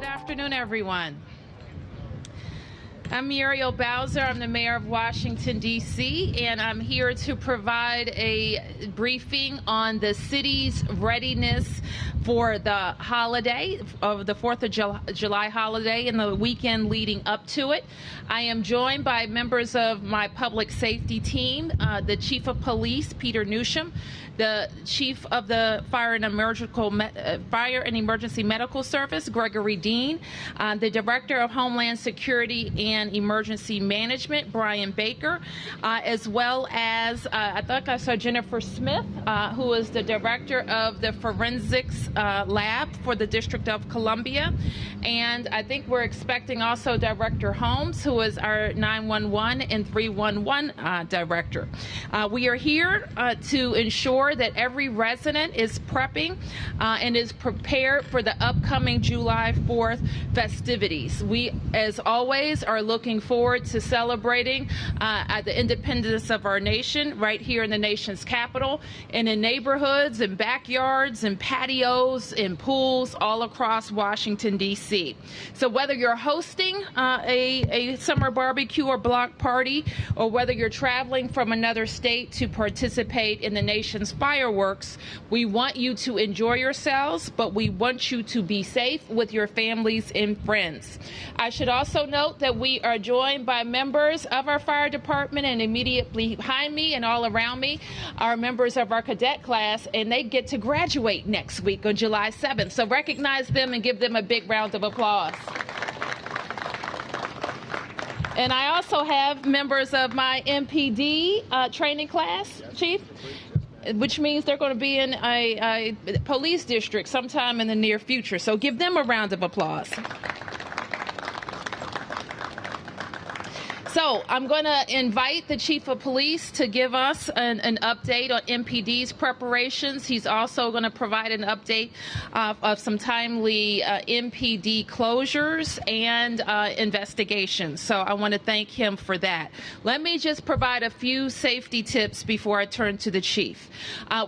Good afternoon, everyone. I'm Muriel Bowser. I'm the mayor of Washington, D.C., and I'm here to provide a briefing on the city's readiness for the holiday of the 4th of July holiday and the weekend leading up to it. I am joined by members of my public safety team, the Chief of Police, Peter Newsham, the Chief of the Fire and Emergency Medical Service, Gregory Dean, the Director of Homeland Security and Emergency Management, Brian Baker, as well as I thought I saw Jennifer Smith, who is the Director of the Forensics Lab for the District of Columbia. And I think we're expecting also Director Holmes, who is our 911 and 311 Director. We are here to ensure that every resident is prepping and is prepared for the upcoming July 4th festivities. We, as always, are looking forward to celebrating the independence of our nation right here in the nation's capital and in neighborhoods and backyards and patios and pools all across Washington, D.C. So whether you're hosting a summer barbecue or block party, or whether you're traveling from another state to participate in the nation's fireworks, we want you to enjoy yourselves, but we want you to be safe with your families and friends. I should also note that we are joined by members of our fire department, and immediately behind me and all around me are members of our cadet class, and they get to graduate next week on July 7th. So recognize them and give them a big round of applause. And I also have members of my MPD training class, Chief, which means they're going to be in a police district sometime in the near future. So give them a round of applause. So I'm going to invite the Chief of Police to give us an update on MPD's preparations. He's also going to provide an update of some timely MPD closures and investigations. So I want to thank him for that. Let me just provide a few safety tips before I turn to the Chief.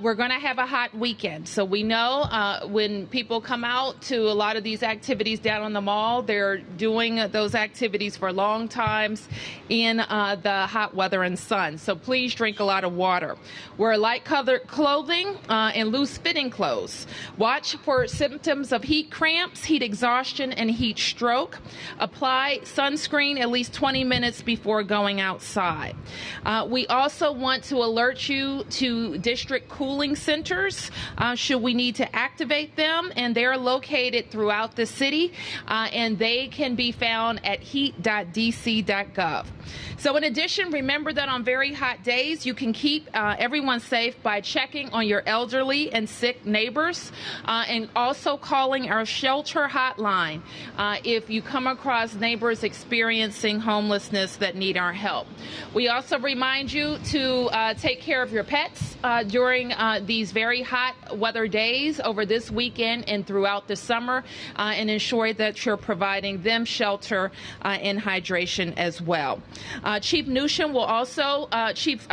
We're going to have a hot weekend. So we know when people come out to a lot of these activities down on the mall, they're doing those activities for long times in the hot weather and sun. So please drink a lot of water. Wear light colored clothing and loose fitting clothes. Watch for symptoms of heat cramps, heat exhaustion, and heat stroke. Apply sunscreen at least 20 minutes before going outside. We also want to alert you to district cooling centers should we need to activate them, and they're located throughout the city, and they can be found at heat.dc.gov. So in addition, remember that on very hot days, you can keep everyone safe by checking on your elderly and sick neighbors and also calling our shelter hotline if you come across neighbors experiencing homelessness that need our help. We also remind you to take care of your pets during these very hot weather days over this weekend and throughout the summer, and ensure that you're providing them shelter and hydration as well. Chief Newsham will also, Chief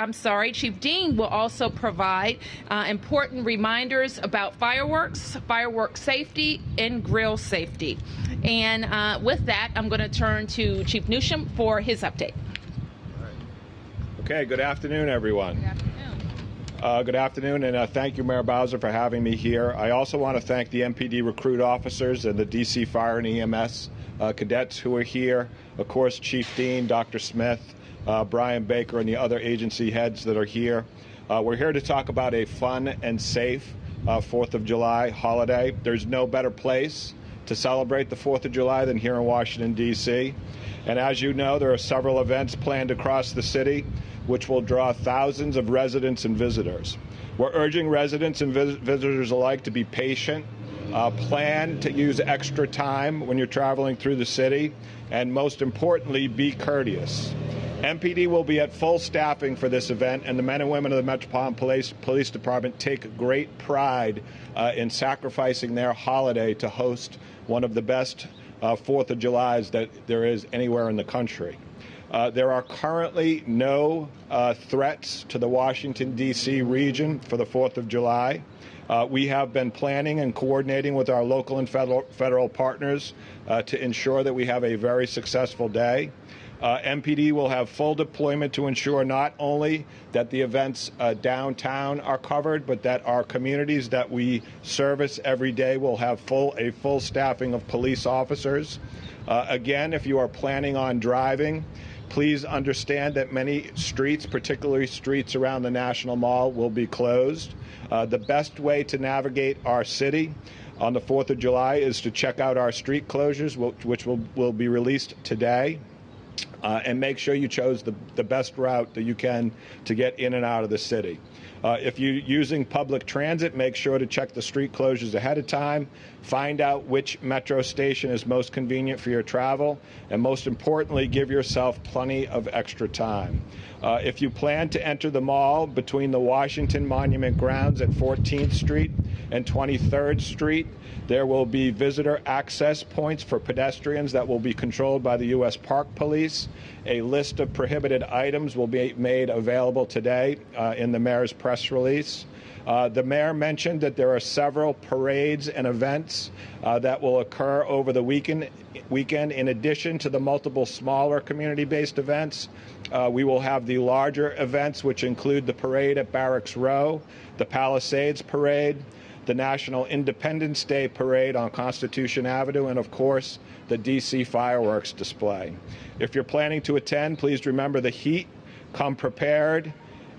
Dean will also provide important reminders about fireworks, firework safety, and grill safety. And with that, I'm going to turn to Chief Newsham for his update. Okay, good afternoon, everyone. Good afternoon. Good afternoon, and thank you, Mayor Bowser, for having me here. I also want to thank the MPD recruit officers and the D.C. Fire and EMS cadets who are here. Of course, Chief Dean, Dr. Smith, Brian Baker, and the other agency heads that are here. We're here to talk about a fun and safe 4th of July holiday. There's no better place to celebrate the 4th of July than here in Washington, D.C. And as you know, there are several events planned across the city which will draw thousands of residents and visitors. We're urging residents and visitors alike to be patient, plan to use extra time when you're traveling through the city, and most importantly, be courteous. MPD will be at full staffing for this event, and the men and women of the Metropolitan Police Department take great pride in sacrificing their holiday to host one of the best 4th of Julys that there is anywhere in the country. There are currently no threats to the Washington, D.C. region for the 4th of July. We have been planning and coordinating with our local and federal partners to ensure that we have a very successful day. MPD will have full deployment to ensure not only that the events downtown are covered, but that our communities that we service every day will have a full staffing of police officers. Again, if you are planning on driving, please understand that many streets, particularly streets around the National Mall, will be closed. The best way to navigate our city on the 4th of July is to check out our street closures, which will be released today. And make sure you chose the best route that you can to get in and out of the city. If you're using public transit, make sure to check the street closures ahead of time. Find out which metro station is most convenient for your travel. And most importantly, give yourself plenty of extra time. If you plan to enter the mall between the Washington Monument grounds at 14th Street and 23rd Street, there will be visitor access points for pedestrians that will be controlled by the U.S. Park Police. A list of prohibited items will be made available today in the mayor's press release. The mayor mentioned that there are several parades and events that will occur over the weekend. In addition to the multiple smaller community-based events, we will have the larger events, which include the parade at Barracks Row, the Palisades Parade, the National Independence Day Parade on Constitution Avenue, and of course, the D.C. fireworks display. If you're planning to attend, please remember the heat, come prepared,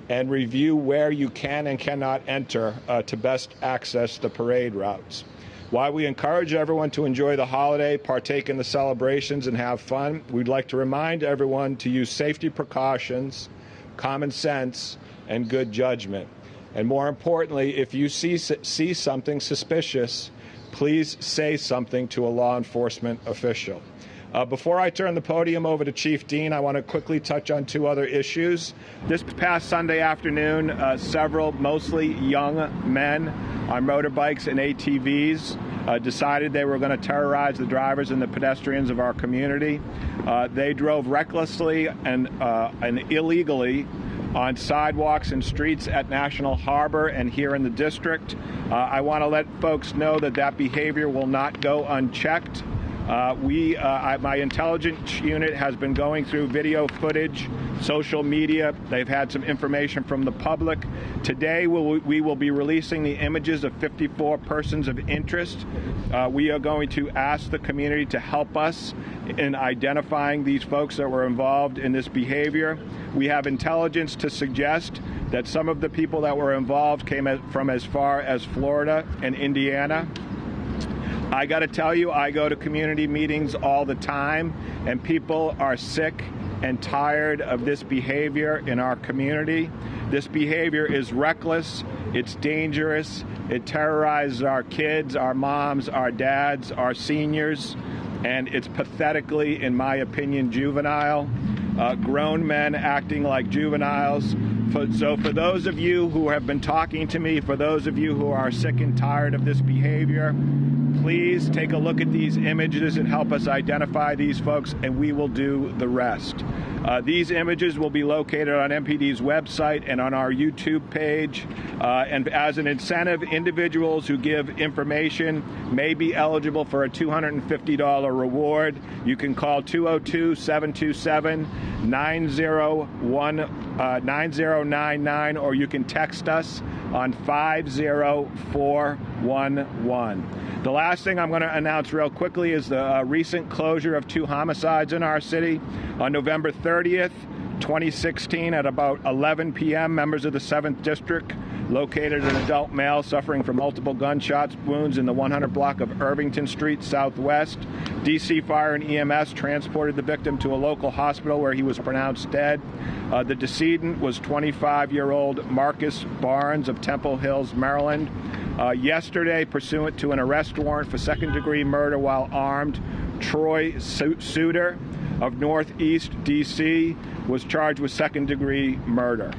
and review where you can and cannot enter to best access the parade routes. While we encourage everyone to enjoy the holiday, partake in the celebrations, and have fun, we'd like to remind everyone to use safety precautions, common sense, and good judgment. And more importantly, if you see something suspicious, please say something to a law enforcement official. Before I turn the podium over to Chief Dean, I want to quickly touch on two other issues. This past Sunday afternoon, several mostly young men on motorbikes and ATVs decided they were going to terrorize the drivers and the pedestrians of our community. They drove recklessly and illegally on sidewalks and streets at National Harbor and here in the district. I want to let folks know that behavior will not go unchecked. My intelligence unit has been going through video footage, social media. They've had some information from the public. Today, we will be releasing the images of 54 persons of interest. We are going to ask the community to help us in identifying these folks that were involved in this behavior. We have intelligence to suggest that some of the people that were involved came from as far as Florida and Indiana. I got to tell you, I go to community meetings all the time, and people are sick and tired of this behavior in our community. This behavior is reckless, it's dangerous, it terrorizes our kids, our moms, our dads, our seniors, and it's pathetically, in my opinion, juvenile. Grown men acting like juveniles. So for those of you who have been talking to me, for those of you who are sick and tired of this behavior, please take a look at these images and help us identify these folks, and we will do the rest. These images will be located on MPD's website and on our YouTube page. And as an incentive, individuals who give information may be eligible for a $250 reward. You can call 202-727-9099, or you can text us on 50411. The last thing I'm going to announce real quickly is the recent closure of 2 homicides in our city. On November 30th, 2016, at about 11 p.m., members of the 7th District located an adult male suffering from multiple gunshot wounds in the 100 block of Irvington Street Southwest. DC Fire and EMS transported the victim to a local hospital where he was pronounced dead. The decedent was 25-year-old Marcus Barnes of Temple Hills, Maryland. Yesterday, pursuant to an arrest warrant for second-degree murder while armed, Troy Suter of Northeast D.C. was charged with second-degree murder.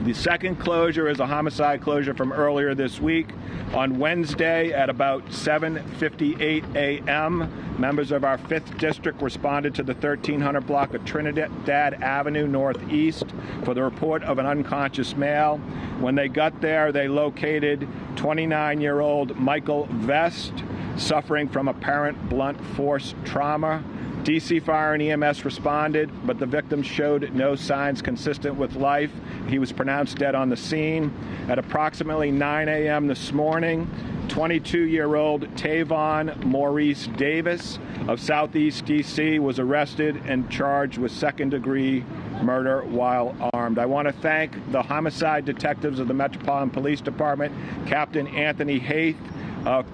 The second closure is a homicide closure from earlier this week. On Wednesday at about 7:58 a.m., members of our 5th District responded to the 1300 block of Trinidad Avenue Northeast for the report of an unconscious male. When they got there, they located 29-year-old Michael Vest, suffering from apparent blunt force trauma. DC Fire and EMS responded, but the victim showed no signs consistent with life. He was pronounced dead on the scene. At approximately 9 a.m. this morning, 22-year-old Tavon Maurice Davis of Southeast DC was arrested and charged with second-degree murder while armed. I want to thank the homicide detectives of the Metropolitan Police Department, Captain Anthony Haith.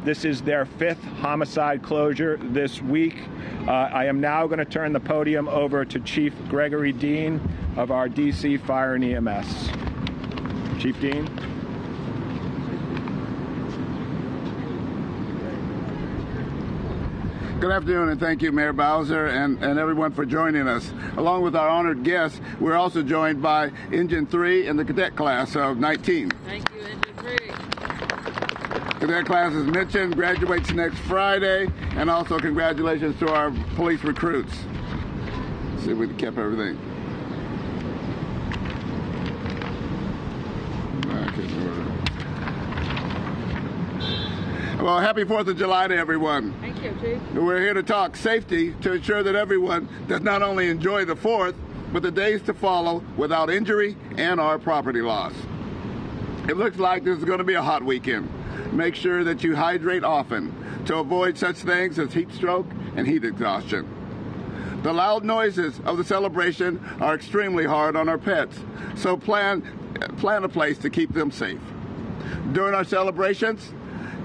This is their 5th homicide closure this week. I am now going to turn the podium over to Chief Gregory Dean of our DC Fire and EMS. Chief Dean. Good afternoon, and thank you, Mayor Bowser, and everyone for joining us. Along with our honored guests, we're also joined by Engine 3 and the cadet class of 19. Thank you, Engine 3. Cadet class, as mentioned, graduates next Friday, and also congratulations to our police recruits. Let's see if we kept everything. Well, happy 4th of July to everyone. Thank you, Chief. We're here to talk safety to ensure that everyone does not only enjoy the 4th, but the days to follow without injury and our property loss. It looks like this is going to be a hot weekend. Make sure that you hydrate often to avoid such things as heat stroke and heat exhaustion. The loud noises of the celebration are extremely hard on our pets, so plan a place to keep them safe. During our celebrations,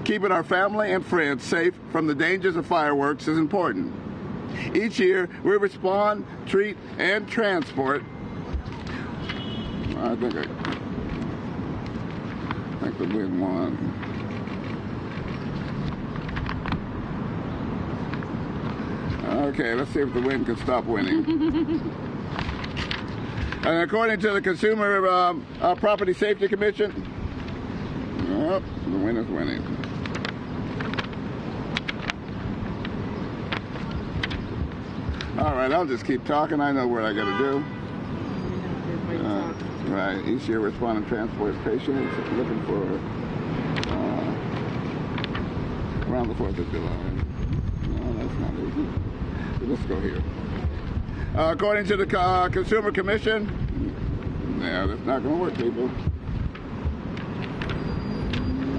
keeping our family and friends safe from the dangers of fireworks is important. Each year, we respond, treat, and transport. I think the wind won. Okay, let's see if the wind can stop winning. And according to the Consumer Property Safety Commission, the wind is winning. All right, I'll just keep talking. I know what I got to do. Right, each year respond and transport patients looking for around the 4th of July. No, that's not easy. Let's go here. According to the Consumer Commission, yeah, that's not going to work, people.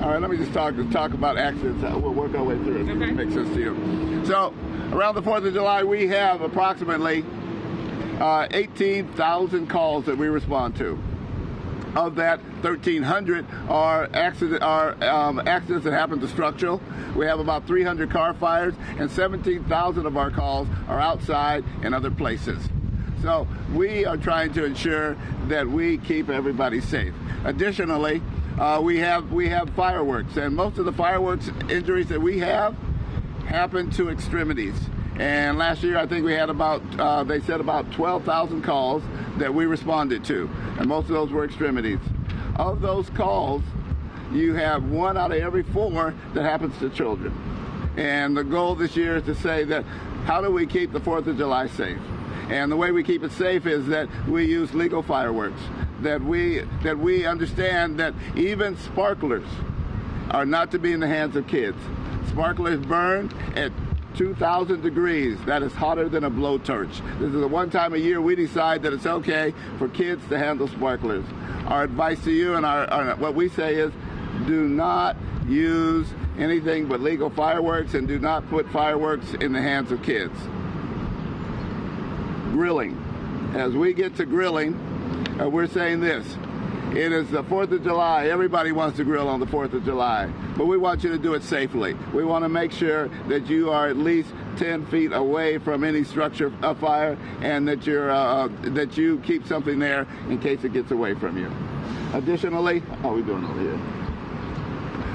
All right, let me just talk about accidents. We'll work our way through it. Okay. It makes sense to you. So, around the 4th of July, we have approximately 18,000 calls that we respond to. Of that, 1,300 are accidents that happen to structural. We have about 300 car fires, and 17,000 of our calls are outside and other places. So we are trying to ensure that we keep everybody safe. Additionally, we have fireworks, and most of the fireworks injuries that we have happen to extremities. And last year, I think we had they said about 12,000 calls that we responded to, and most of those were extremities. Of those calls, you have 1 out of every 4 that happens to children. And the goal this year is to say that how do we keep the 4th of July safe? And the way we keep it safe is that we use legal fireworks, that we understand that even sparklers are not to be in the hands of kids. Sparklers burn at 2,000 degrees. That is hotter than a blowtorch. This is the one time a year we decide that it's okay for kids to handle sparklers. Our advice to you and what we say is do not use anything but legal fireworks, and do not put fireworks in the hands of kids. Grilling. As we get to grilling, we're saying this. It is the 4th of July. Everybody wants to grill on the 4th of July, but we want you to do it safely. We want to make sure that you are at least 10 feet away from any structure of fire, and that you keep something there in case it gets away from you. Additionally, how are we doing over here?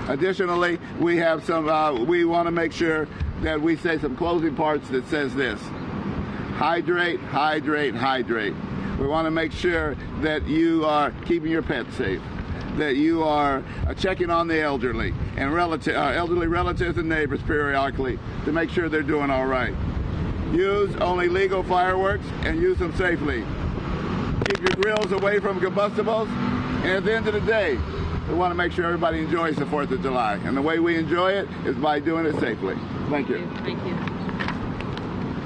Additionally, we have some. We want to make sure that we say some closing parts that says this: hydrate, hydrate, hydrate. We want to make sure that you are keeping your pets safe, that you are checking on the elderly and elderly relatives and neighbors periodically to make sure they're doing all right. Use only legal fireworks and use them safely. Keep your grills away from combustibles. And at the end of the day, we want to make sure everybody enjoys the 4th of July. And the way we enjoy it is by doing it safely. Thank you. Thank you.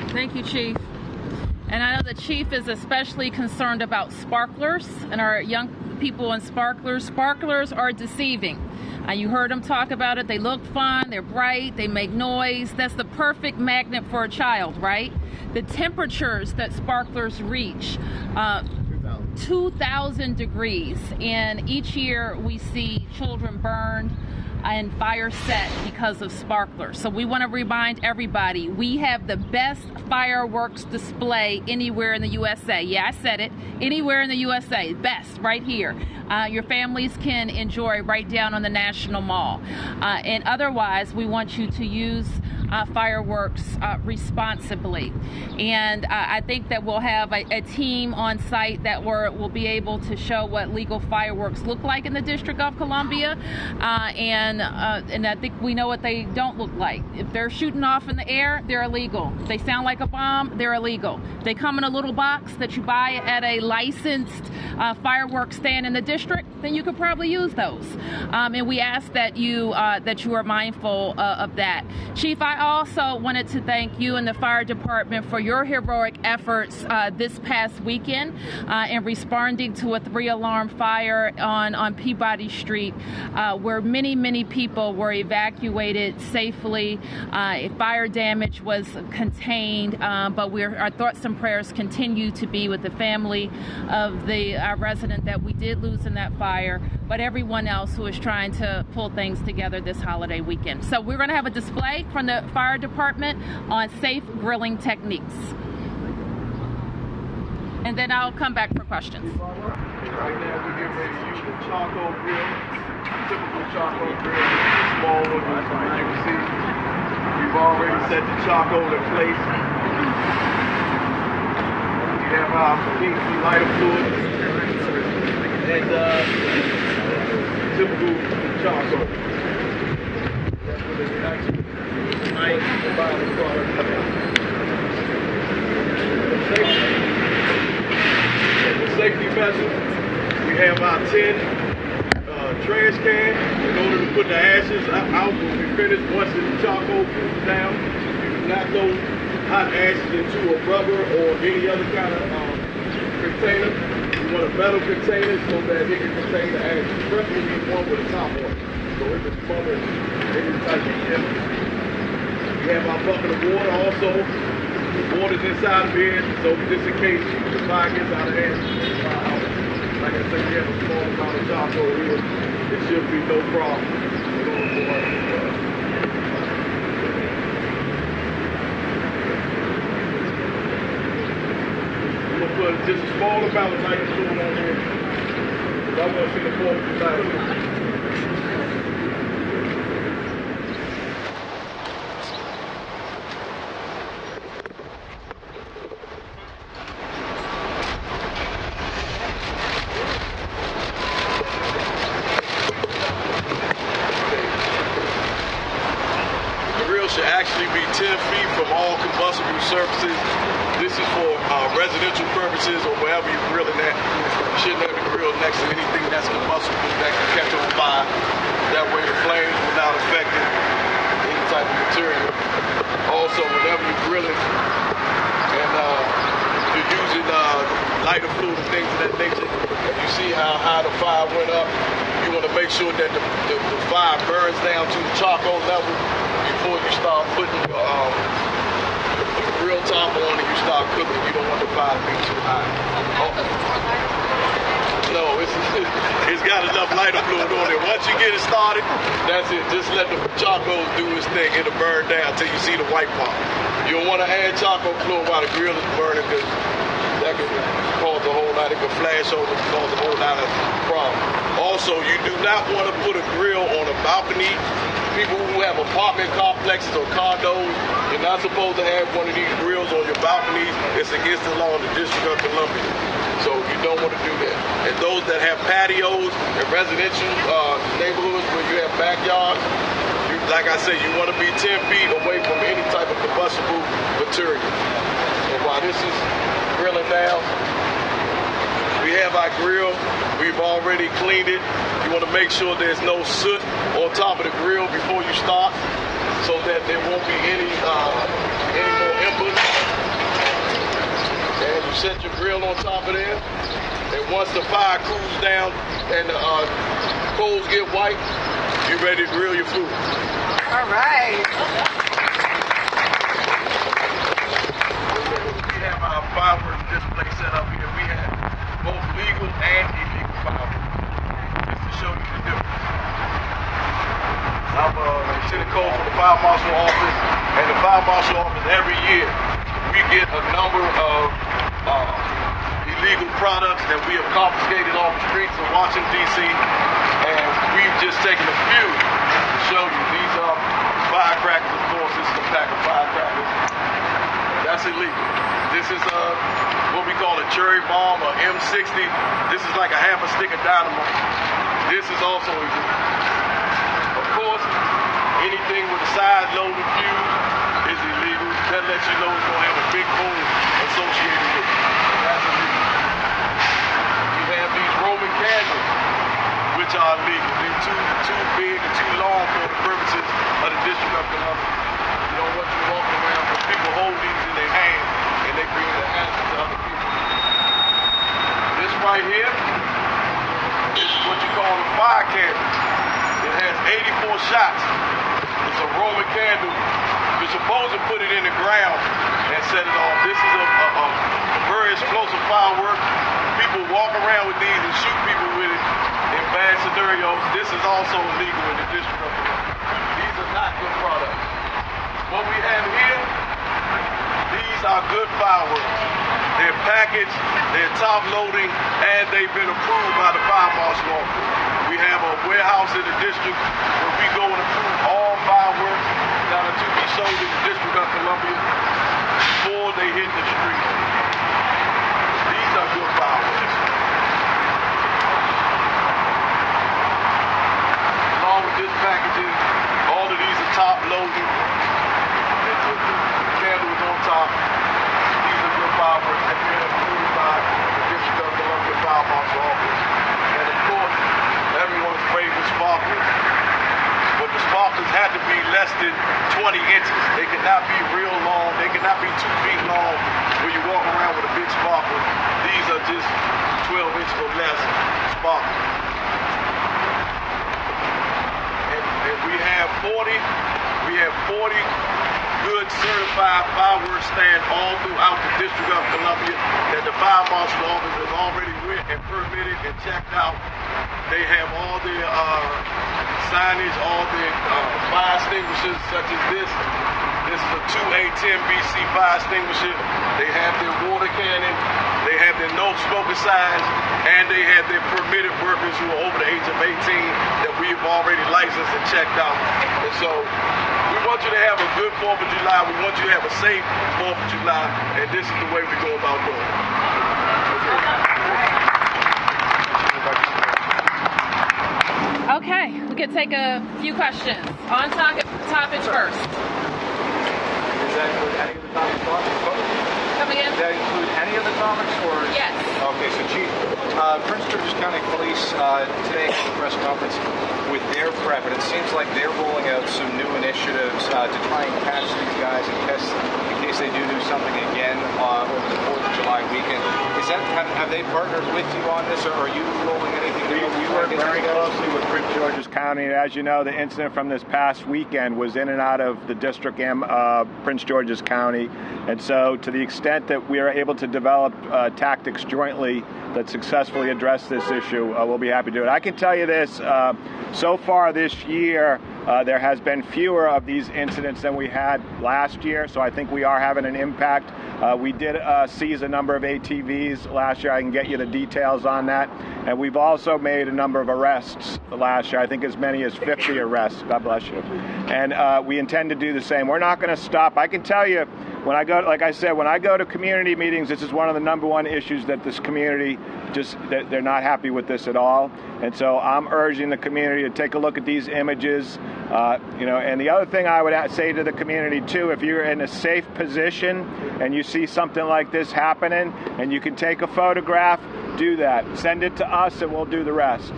Thank you, Chief. And I know the Chief is especially concerned about sparklers and our young people and sparklers. Sparklers are deceiving. You heard them talk about it. They look fun, they're bright, they make noise. That's the perfect magnet for a child, right? The temperatures that sparklers reach, 2,000 degrees. And each year we see children burned and fire set because of sparklers. So we want to remind everybody, we have the best fireworks display anywhere in the USA. Yeah, I said it. Anywhere in the USA. Best, right here. Your families can enjoy right down on the National Mall. And otherwise, we want you to use fireworks responsibly. And I think that we'll have a team on site that will be able to show what legal fireworks look like in the District of Columbia. And I think we know what they don't look like. If they're shooting off in the air, they're illegal. If they sound like a bomb, they're illegal. If they come in a little box that you buy at a licensed fireworks stand in the district, then you could probably use those. And we ask that you are mindful of that. Chief, I also wanted to thank you and the fire department for your heroic efforts this past weekend in responding to a 3-alarm fire on Peabody Street, where many people were evacuated safely. Fire damage was contained, but our thoughts and prayers continue to be with the family of the resident that we did lose in that fire, but everyone else who is trying to pull things together this holiday weekend. So we're going to have a display from the fire department on safe grilling techniques. And then I'll come back for questions. Right now we're getting ready to use the charcoal grill, typical charcoal grill, small one as you can see. We've already set the charcoal in place. We have our PVC lighter fluid and typical charcoal. That's what it's actually nice to buy the product. Safety vessel, we have our 10 trash cans in order to put the ashes out when we finish. Once the charcoal cools down, you do not throw hot ashes into a rubber or any other kind of container. You want a metal container so that it can contain the ashes. Preferably one with a top on it, so it can smother any type of chemical. We have our bucket of water also. The water's inside of here, so just in case the fire gets out of hand, like I said, we have a small amount of charcoal here. It should be no problem. I'm going to put just a small amount of nitrogen fluid on here. I want to see the 4th of July. Actually be 10 feet from all combustible surfaces. This is for residential purposes or wherever you're grilling at. You shouldn't have to grill next to anything that's combustible that can catch on fire. That way the flames will not affect any type of material. Also, whenever you're grilling and you're using lighter fluid and things of that nature, you see how high the fire went up. You want to make sure that the fire burns down to the charcoal level before you start putting the grill top on and you start cooking. You don't want the fire to be too high. No, it's got enough lighter fluid on it. Once you get it started, that's it. Just let the charcoal do its thing. It'll burn down until you see the white part. You don't want to add charcoal fluid while the grill is burning because that can cause a whole lot. It can flash over and cause a whole lot of problems. Also, you do not want to put a grill on a balcony people who have apartment complexes or condos, you're not supposed to have one of these grills on your balconies. It's against the law in the District of Columbia. So you don't want to do that. And those that have patios in residential neighborhoods where you have backyards, like I said, you want to be 10 feet away from any type of combustible material. And while this is grilling now, we have our grill. We've already cleaned it. You want to make sure there's no soot on top of the grill before you start, so that there won't be any more embers. And you set your grill on top of there. And once the fire cools down and the coals get white, you're ready to grill your food. All right. We have our fireworks display set up here. We have both legal and illegal fireworks, just to show you the difference. I'm Lieutenant Cole from the Fire Marshal Office, and the Fire Marshal Office every year we get a number of illegal products that we have confiscated off the streets of Washington, D.C., and we've just taken a few to show you. These are firecrackers, of course. This is a pack of firecrackers. That's illegal. This is what we call a cherry bomb, or M60. This is like a half a stick of dynamite. This is also illegal. Of course, anything with a side-loaded fuse is illegal. That lets you know it's going to have a big boom associated with it. That's illegal. You have these Roman candles, which are illegal. They're too big and too long for the purposes of the District of Columbia. You don't want you walking around, but people hold these in their hands and they bring the hazard to other people. This right here is what you call a fire candle. It has 84 shots. It's a Roman candle. You're supposed to put it in the ground and set it off. This is a very explosive firework. People walk around with these and shoot people with it in bad scenarios. This is also illegal in the District of Columbia. These are not good products. What we have here, these are good fireworks. They're packaged, they're top loading, and they've been approved by the Fire Marshal Office. We have a warehouse in the district where we go and approve all fireworks that are to be sold in the District of Columbia before they hit the street. These are good fireworks. Along with this packaging, all of these are top loading. The candle is on top. These are good fireworks that have been approved by the District of Columbia Fire Marshal Office. And of course, everyone's favorite sparklers. But the sparklers had to be less than 20 inches. They cannot be real long. They cannot be 2 feet long where you walk around with a big sparkler. These are just 12 inches or less sparklers. And we have 40 good certified fireworks stands all throughout the District of Columbia that the Fire Marshal Office has already went and permitted and checked out. They have all their signage, all their fire extinguishers, such as this. This is a 2A10BC fire extinguisher. They have their water cannon. They have their no smoking signs, and they have their permitted workers who are over the age of 18 that we've already licensed and checked out. And so we want you to have a good 4th of July. We want you to have a safe 4th of July, and this is the way we go about doing it. Okay, we could take a few questions. On topics first. Does that include any of the topics? Come again? Does that include any of the topics? Or? Yes. Okay, so Chief, Prince George's County Police today had a press conference with their prep, and it seems like they're rolling out some new initiatives to try and catch these guys in case they do something again over the 4th of July weekend. Is that have they partnered with you on this, or are you rolling anything? We work very closely with Prince George's County, and as you know, the incident from this past weekend was in and out of the district and Prince George's County, and so to the extent that we are able to develop tactics jointly that successfully address this issue, we'll be happy to do it. I can tell you this, so far this year, There has been fewer of these incidents than we had last year, so I think we are having an impact. We did seize a number of ATVs last year. I can get you the details on that. And we've also made a number of arrests last year, I think as many as 50 arrests. God bless you. And we intend to do the same. We're not going to stop. I can tell you, when I go, like I said, when I go to community meetings, this is one of the number one issues that this community they're not happy with this at all. And so I'm urging the community to take a look at these images. And the other thing I would say to the community too, if you're in a safe position and you see something like this happening and you can take a photograph, do that. Send it to us and we'll do the rest.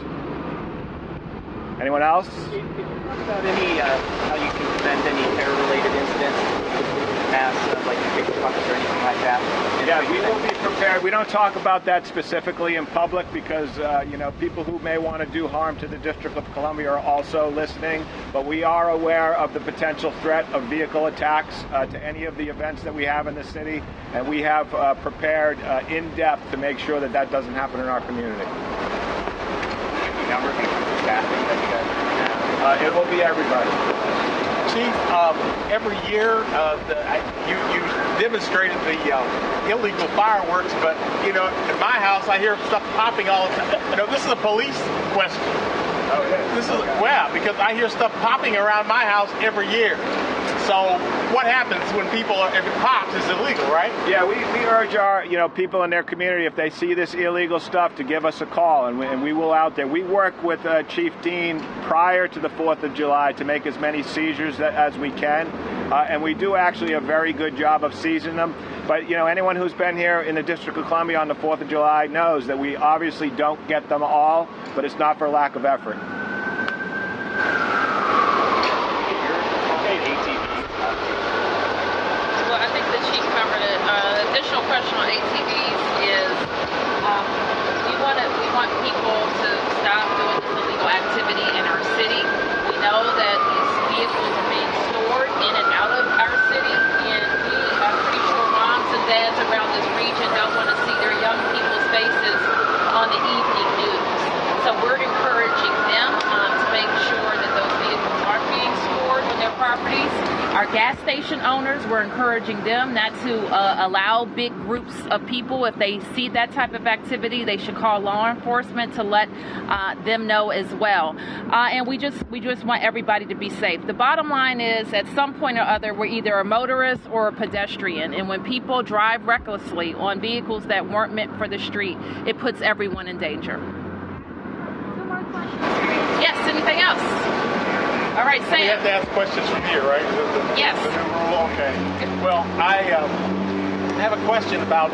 Anyone else? Can you talk about how you can prevent any terror-related incidents? Like pickpockets or anything like that? Yeah, we will be prepared. We don't talk about that specifically in public because, people who may want to do harm to the District of Columbia are also listening. But we are aware of the potential threat of vehicle attacks to any of the events that we have in the city. And we have prepared in depth to make sure that that doesn't happen in our community. Number of staffing that you guys have? It will be everybody. Chief, every year you demonstrated the illegal fireworks, but in my house I hear stuff popping all the time. This is a police question. Oh, yeah. Because I hear stuff popping around my house every year. So what happens when if it pops, it's illegal, right? Yeah, we urge our people in their community, if they see this illegal stuff, to give us a call, and we will out there. We work with Chief Dean prior to the 4th of July to make as many seizures as we can, and we do actually a very good job of seizing them. But anyone who's been here in the District of Columbia on the 4th of July knows that we obviously don't get them all, but it's not for lack of effort. Well, I think the chief covered it. Additional question on ATVs is we want people to stop doing this illegal activity in our city. We know that these vehicles are being stored in and out of our city, and I'm pretty sure moms and dads around this region don't want to see their young people's faces on the evening news. So we're encouraging them to make sure that those vehicles aren't being stored on their properties. Our gas station owners, we're encouraging them not to allow big groups of people. If they see that type of activity, they should call law enforcement to let them know as well. And we just want everybody to be safe. The bottom line is, at some point or other, we're either a motorist or a pedestrian. And when people drive recklessly on vehicles that weren't meant for the street, it puts everyone in danger. Yes, anything else? All right, Sam. We have to ask questions from here, right? Yes. The new rule? Okay. Well, I have a question about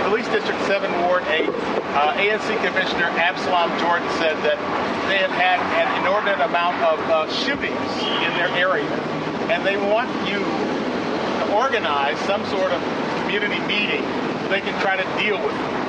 Police District 7, Ward 8. ANC Commissioner Absalom Jordan said that they have had an inordinate amount of shootings in their area, and they want you to organize some sort of community meeting so they can try to deal with it.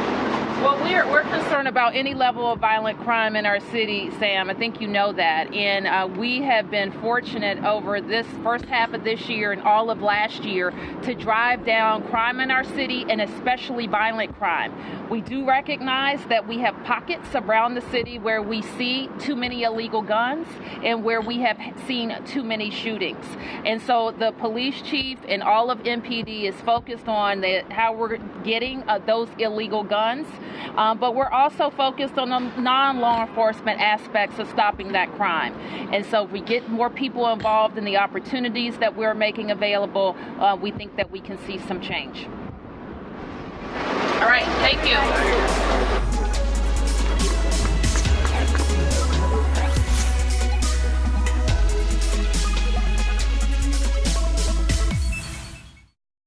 Well, we're concerned about any level of violent crime in our city, Sam. I think you know that. And we have been fortunate over this first half of this year and all of last year to drive down crime in our city, and especially violent crime. We do recognize that we have pockets around the city where we see too many illegal guns and where we have seen too many shootings. And so the police chief and all of MPD is focused on how we're getting those illegal guns. But we're also focused on the non-law enforcement aspects of stopping that crime. And so if we get more people involved in the opportunities that we're making available, we think that we can see some change. All right, thank you.